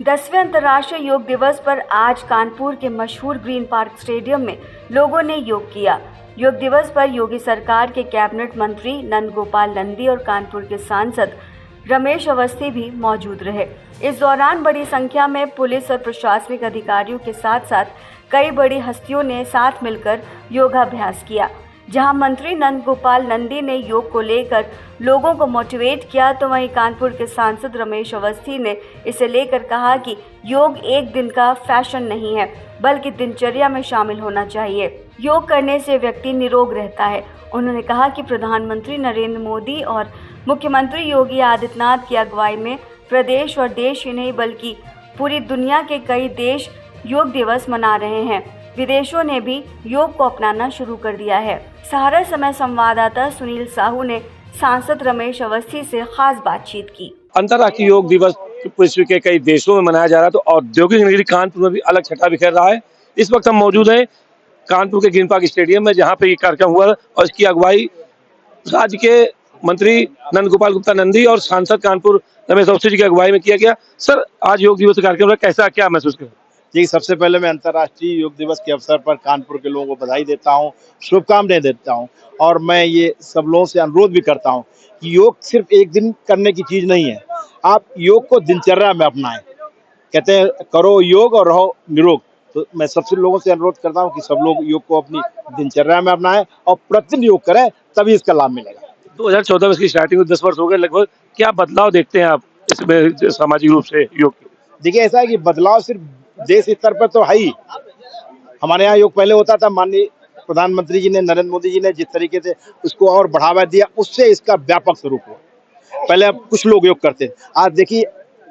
10वें अंतर्राष्ट्रीय योग दिवस पर आज कानपुर के मशहूर ग्रीन पार्क स्टेडियम में लोगों ने योग किया। योग दिवस पर योगी सरकार के कैबिनेट मंत्री नंद गोपाल नंदी और कानपुर के सांसद रमेश अवस्थी भी मौजूद रहे। इस दौरान बड़ी संख्या में पुलिस और प्रशासनिक अधिकारियों के साथ साथ कई बड़ी हस्तियों ने साथ मिलकर योगाभ्यास किया। जहां मंत्री नंद गोपाल नंदी ने योग को लेकर लोगों को मोटिवेट किया, तो वहीं कानपुर के सांसद रमेश अवस्थी ने इसे लेकर कहा कि योग एक दिन का फैशन नहीं है, बल्कि दिनचर्या में शामिल होना चाहिए। योग करने से व्यक्ति निरोग रहता है। उन्होंने कहा कि प्रधानमंत्री नरेंद्र मोदी और मुख्यमंत्री योगी आदित्यनाथ की अगुवाई में प्रदेश और देश ही नहीं बल्कि पूरी दुनिया के कई देश योग दिवस मना रहे हैं। विदेशों ने भी योग को अपनाना शुरू कर दिया है। सहारा समय संवाददाता सुनील साहू ने सांसद रमेश अवस्थी से खास बातचीत की। अंतर्राष्ट्रीय योग दिवस विश्व के कई देशों में मनाया जा रहा है, तो औद्योगिक नगरी कानपुर में भी अलग छटा बिखेर रहा है। इस वक्त हम मौजूद हैं कानपुर के ग्रीन पार्क स्टेडियम में, जहां पे ये कार्यक्रम हुआ और इसकी अगुवाई राज्य के मंत्री नंद गोपाल गुप्ता नंदी और सांसद कानपुर रमेश अवस्थी जी की अगुवाई में किया गया। सर, आज योग दिवस कार्यक्रम कैसा, क्या महसूस कर? जी, सबसे पहले मैं अंतर्राष्ट्रीय योग दिवस के अवसर पर कानपुर के लोगों को बधाई देता हूं, शुभकामनाएं देता हूं और मैं ये सब लोगों से अनुरोध भी करता हूं कि योग सिर्फ एक दिन करने की चीज नहीं है। आप योग को दिनचर्या में अपनाएं। कहते हैं करो योग और रहो निरोग। तो मैं सबसे लोगों से अनुरोध करता हूं कि सब लोग योग को अपनी दिनचर्या में अपनाएं और प्रतिदिन योग करें, तभी इसका लाभ मिलेगा। 2014 में इसकी स्टार्टिंग में 10 वर्ष हो गए लगभग, क्या बदलाव देखते हैं आप इसमें सामाजिक रूप से योग? देखिए, ऐसा है कि बदलाव सिर्फ देश स्तर पर तो है ही। हमारे यहाँ योग पहले होता था, माननीय प्रधानमंत्री जी ने, नरेंद्र मोदी जी ने जिस तरीके से उसको और बढ़ावा दिया, उससे इसका व्यापक स्वरूप हुआ। पहले अब कुछ लोग योग करते थे, आज देखिए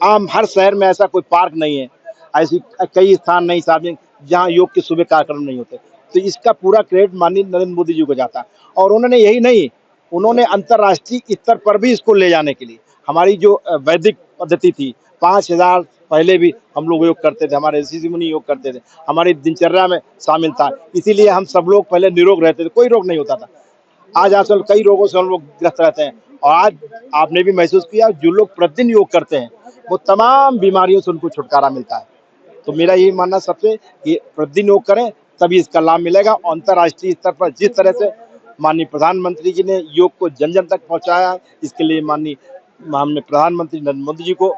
आम हर शहर में ऐसा कोई पार्क नहीं है, ऐसी कई स्थान नहीं सार्वजनिक जहाँ योग के सुबह कार्यक्रम नहीं होते। तो इसका पूरा क्रेडिट माननीय नरेंद्र मोदी जी को जाता है। और उन्होंने यही नहीं, उन्होंने अंतर्राष्ट्रीय स्तर पर भी इसको ले जाने के लिए हमारी जो वैदिक पद्धति थी, 5000 पहले भी हम लोग योग करते थे, हमारे ऋषि मुनि योग करते थे, हमारी दिनचर्या में शामिल था। इसीलिए हम सब लोग पहले निरोग रहते थे, कोई रोग नहीं होता था। आज आजकल कई रोगों से हम लोग ग्रस्त रहते हैं और आज आपने भी महसूस किया, जो लोग प्रतिदिन योग करते हैं वो तमाम बीमारियों से उनको छुटकारा मिलता है। तो मेरा यही मानना सबसे कि प्रतिदिन योग करें, तभी इसका लाभ मिलेगा। अंतर्राष्ट्रीय स्तर पर जिस तरह से माननीय प्रधानमंत्री जी ने योग को जन जन तक पहुंचाया, इसके लिए माननीय हमने प्रधानमंत्री नरेंद्र मोदी जी को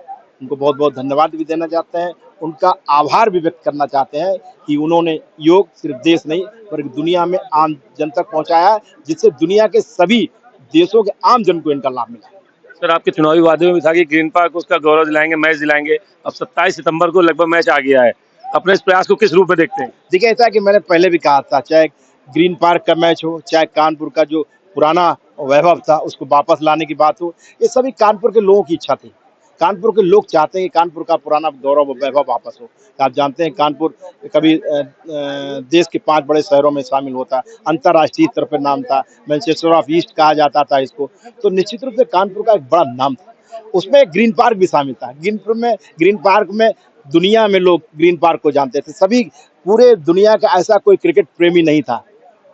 उनको बहुत बहुत धन्यवाद भी देना चाहते हैं। उनका आभार भी व्यक्त करना चाहते हैं कि उन्होंने योग सिर्फ देश नहीं बल्कि दुनिया में आम जन तक पहुंचाया, जिससे दुनिया के सभी देशों के आम जन को इनका लाभ मिला। सर, आपके चुनावी वादे में भी था कि ग्रीन पार्क उसका गौरव दिलाएंगे, मैच दिलाएंगे। अब 27 सितंबर को लगभग मैच आ गया है, अपने इस प्रयास को किस रूप में देखते हैं? देखिए, ऐसा है कि मैंने पहले भी कहा था, चाहे ग्रीन पार्क का मैच हो, चाहे कानपुर का जो पुराना वैभव था उसको वापस लाने की बात हो, ये सभी कानपुर के लोगों की इच्छा थी। कानपुर के लोग चाहते हैं कि कानपुर का पुराना गौरव और वैभव वापस हो। आप जानते हैं कानपुर कभी देश के 5 बड़े शहरों में शामिल होता, अंतर्राष्ट्रीय स्तर पर नाम था, मैनचेस्टर ऑफ ईस्ट कहा जाता था इसको। तो निश्चित रूप से कानपुर का एक बड़ा नाम था, उसमें ग्रीन पार्क भी शामिल था। ग्रीन पार्क में दुनिया में लोग ग्रीन पार्क को जानते थे। सभी पूरे दुनिया का ऐसा कोई क्रिकेट प्रेमी नहीं था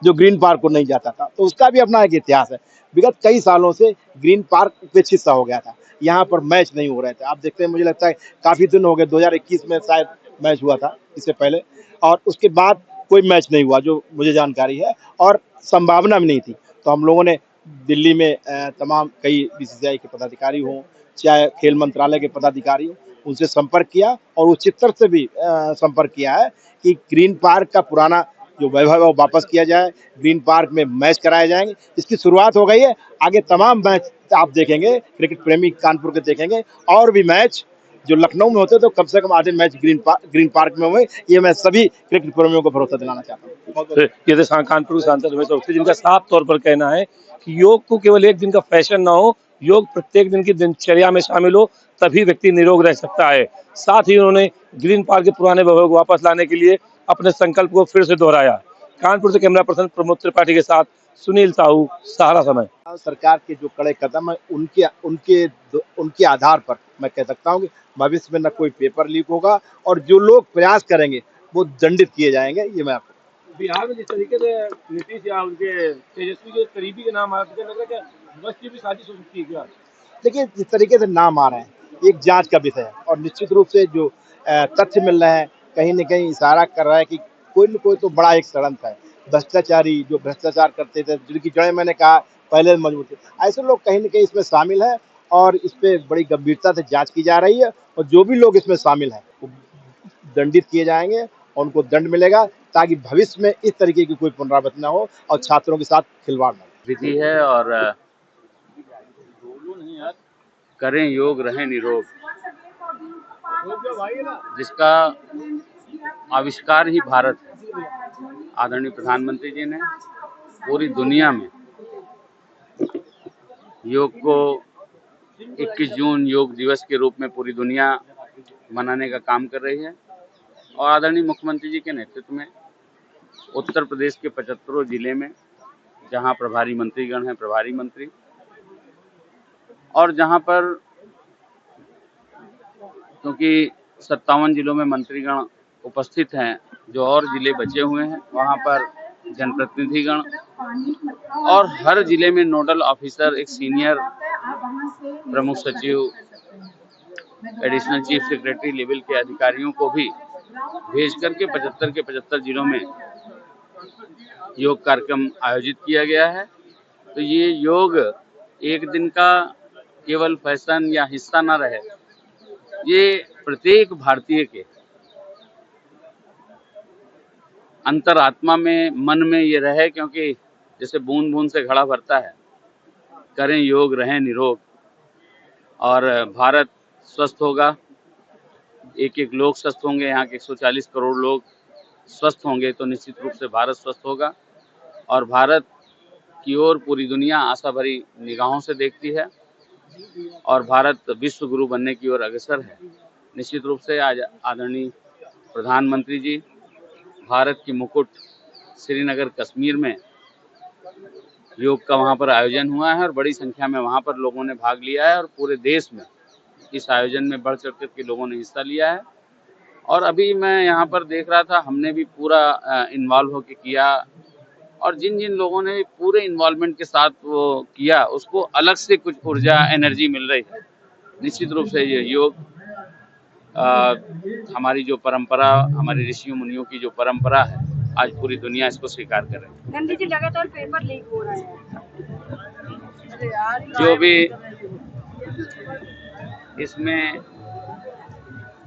जो ग्रीन पार्क को नहीं जाता था। तो उसका भी अपना एक इतिहास है। विगत कई सालों से ग्रीन पार्क उपेक्षित सा हो गया था, यहाँ पर मैच नहीं हो रहे थे। आप देखते हैं, मुझे लगता है काफी दिन हो गए, 2021 में शायद मैच हुआ था इससे पहले, और उसके बाद कोई मैच नहीं हुआ जो मुझे जानकारी है, और संभावना भी नहीं थी। तो हम लोगों ने दिल्ली में तमाम कई बीसीसीआई के पदाधिकारी हों, चाहे खेल मंत्रालय के पदाधिकारी हों, उनसे संपर्क किया और उचित स्तर से भी संपर्क किया है कि ग्रीन पार्क का पुराना जो वैभव है वो वापस किया जाए, ग्रीन पार्क में मैच कराए जाएंगे। इसकी शुरुआत हो गई है, आगे तमाम मैच आप देखेंगे, क्रिकेट प्रेमी कानपुर के देखेंगे, और भी मैच जो लखनऊ में होते तो कम से कम आधे मैच ग्रीन पार्क में हुए। ये मैं सभी क्रिकेट प्रेमियों को भरोसा दिलाना चाहता हूँ। ये तो कानपुर के सांसद रमेश अवस्थी जिनका साफ तौर पर कहना है कि योग को केवल एक दिन का फैशन ना हो, योग प्रत्येक दिन की दिनचर्या में शामिल हो, तभी व्यक्ति निरोग रह सकता है। साथ ही उन्होंने ग्रीन पार्क के पुराने वैभव को वापस लाने के लिए अपने संकल्प को फिर से दोहराया। कानपुर से कैमरा पर्सन प्रमोद त्रिपाठी के साथ सुनील साहू, सहारा समय। सरकार के जो कड़े कदम है उनके आधार पर मैं कह सकता हूँ कि भविष्य में न कोई पेपर लीक होगा, और जो लोग प्रयास करेंगे वो दंडित किए जाएंगे। ये मैं आपको बिहार में जिस तरीके से नीतीश या उनके तेजस्वी के करीबी के नाम आ रहे हैं, लग रहा है कि बस की भी साजिश हो सकती है क्या? देखिए, जिस तरीके से नाम आ रहे हैं एक जांच का विषय है, और निश्चित रूप से जो तथ्य मिल रहे हैं, कहीं न कहीं इशारा कर रहा है कि कोई न कोई तो बड़ा एक षड्यंत्र है। भ्रष्टाचारी जो भ्रष्टाचार करते थे, जिनकी जड़ें मैंने कहा पहले मजबूत थी, ऐसे लोग कहीं न कहीं इसमें शामिल हैं और इस पे बड़ी गंभीरता से जाँच की जा रही है और जो भी लोग इसमें शामिल हैं, वो दंडित किए जाएँगे और उनको दंड मिलेगा ताकि भविष्य में इस तरीके की कोई पुनरावृत्ति ना हो और छात्रों के साथ खिलवाड़ ना हो। विधि है और करें योग रहें निरोग, जिसका आविष्कार ही भारत है। आदरणीय प्रधानमंत्री जी ने पूरी दुनिया में योग को 21 जून योग दिवस के रूप में पूरी दुनिया मनाने का काम कर रही है और आदरणीय मुख्यमंत्री जी के नेतृत्व में उत्तर प्रदेश के 75 जिले में जहां प्रभारी मंत्रीगण हैं, प्रभारी मंत्री, और जहां पर क्योंकि 57 जिलों में मंत्रीगण उपस्थित हैं, जो और जिले बचे हुए हैं वहां पर जनप्रतिनिधिगण और हर जिले में नोडल ऑफिसर, एक सीनियर प्रमुख सचिव, एडिशनल चीफ सेक्रेटरी लेवल के अधिकारियों को भी भेज करके 75 के 75 जिलों में योग कार्यक्रम आयोजित किया गया है। तो ये योग एक दिन का केवल फैशन या हिस्सा ना रहे, ये प्रत्येक भारतीय के अंतरात्मा में, मन में ये रहे, क्योंकि जैसे बूंद बूंद से घड़ा भरता है, करें योग रहें निरोग और भारत स्वस्थ होगा। एक एक लोग स्वस्थ होंगे, यहाँ के 140 करोड़ लोग स्वस्थ होंगे तो निश्चित रूप से भारत स्वस्थ होगा और भारत की ओर पूरी दुनिया आशा भरी निगाहों से देखती है और भारत विश्व गुरु बनने की ओर अग्रसर है। निश्चित रूप से आज आदरणीय प्रधानमंत्री जी, भारत की मुकुट श्रीनगर कश्मीर में योग का वहाँ पर आयोजन हुआ है और बड़ी संख्या में वहाँ पर लोगों ने भाग लिया है और पूरे देश में इस आयोजन में बढ़ चढ़ कर के लोगों ने हिस्सा लिया है। और अभी मैं यहाँ पर देख रहा था, हमने भी पूरा इन्वॉल्व होकर किया और जिन जिन लोगों ने पूरे इन्वॉल्वमेंट के साथ वो किया, उसको अलग से कुछ ऊर्जा, एनर्जी मिल रही है। निश्चित रूप से ये योग हमारी जो परंपरा, हमारे ऋषियों मुनियों की जो परंपरा है, आज पूरी दुनिया इसको स्वीकार कर रही है। गांधी जी, लगातार पेपर लीक हो रहे हैं, जो भी इसमें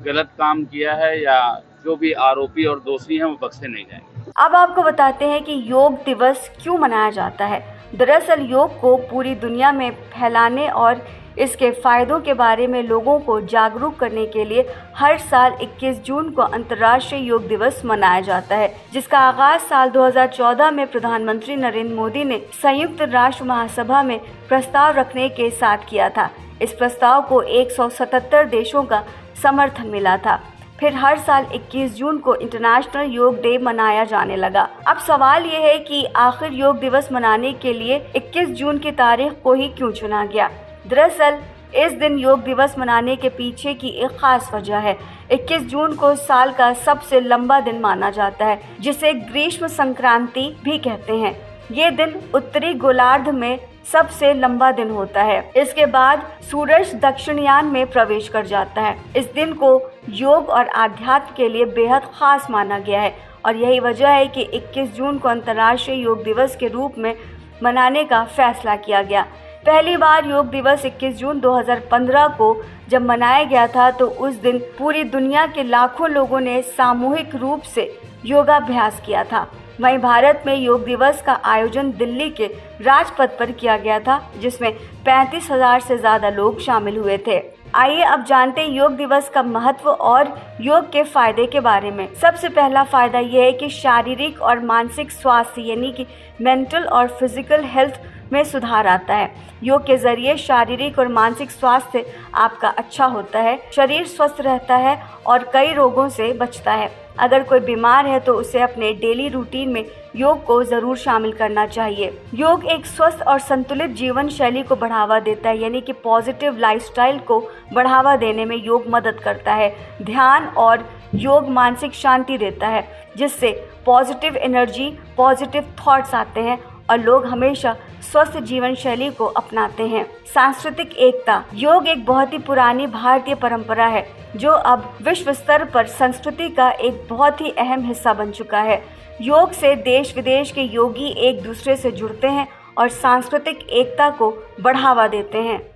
गलत काम किया है या जो भी आरोपी और दोषी हैं वो बख्शे नहीं जाएंगे। अब आपको बताते हैं कि योग दिवस क्यों मनाया जाता है। दरअसल योग को पूरी दुनिया में फैलाने और इसके फायदों के बारे में लोगों को जागरूक करने के लिए हर साल 21 जून को अंतर्राष्ट्रीय योग दिवस मनाया जाता है, जिसका आगाज साल 2014 में प्रधानमंत्री नरेंद्र मोदी ने संयुक्त राष्ट्र महासभा में प्रस्ताव रखने के साथ किया था। इस प्रस्ताव को 177 देशों का समर्थन मिला था। फिर हर साल 21 जून को इंटरनेशनल योग डे मनाया जाने लगा। अब सवाल ये है कि आखिर योग दिवस मनाने के लिए 21 जून की तारीख को ही क्यों चुना गया। दरअसल इस दिन योग दिवस मनाने के पीछे की एक खास वजह है। 21 जून को साल का सबसे लंबा दिन माना जाता है, जिसे ग्रीष्म संक्रांति भी कहते हैं। ये दिन उत्तरी गोलार्ध में सबसे लंबा दिन होता है। इसके बाद सूरज दक्षिणयान में प्रवेश कर जाता है। इस दिन को योग और आध्यात्म के लिए बेहद खास माना गया है और यही वजह है कि 21 जून को अंतर्राष्ट्रीय योग दिवस के रूप में मनाने का फैसला किया गया। पहली बार योग दिवस 21 जून 2015 को जब मनाया गया था तो उस दिन पूरी दुनिया के लाखों लोगों ने सामूहिक रूप से योगाभ्यास किया था। वहीं भारत में योग दिवस का आयोजन दिल्ली के राजपथ पर किया गया था, जिसमें 35,000 से ज़्यादा लोग शामिल हुए थे। आइए अब जानते हैं योग दिवस का महत्व और योग के फायदे के बारे में। सबसे पहला फायदा यह है कि शारीरिक और मानसिक स्वास्थ्य यानी कि मेंटल और फिजिकल हेल्थ में सुधार आता है। योग के जरिए शारीरिक और मानसिक स्वास्थ्य आपका अच्छा होता है, शरीर स्वस्थ रहता है और कई रोगों से बचता है। अगर कोई बीमार है तो उसे अपने डेली रूटीन में योग को ज़रूर शामिल करना चाहिए। योग एक स्वस्थ और संतुलित जीवन शैली को बढ़ावा देता है, यानी कि पॉजिटिव लाइफस्टाइल को बढ़ावा देने में योग मदद करता है। ध्यान और योग मानसिक शांति देता है, जिससे पॉजिटिव एनर्जी, पॉजिटिव थॉट्स आते हैं और लोग हमेशा स्वस्थ जीवन शैली को अपनाते हैं। सांस्कृतिक एकता। योग एक बहुत ही पुरानी भारतीय परंपरा है जो अब विश्व स्तर पर संस्कृति का एक बहुत ही अहम हिस्सा बन चुका है। योग से देश विदेश के योगी एक दूसरे से जुड़ते हैं और सांस्कृतिक एकता को बढ़ावा देते हैं।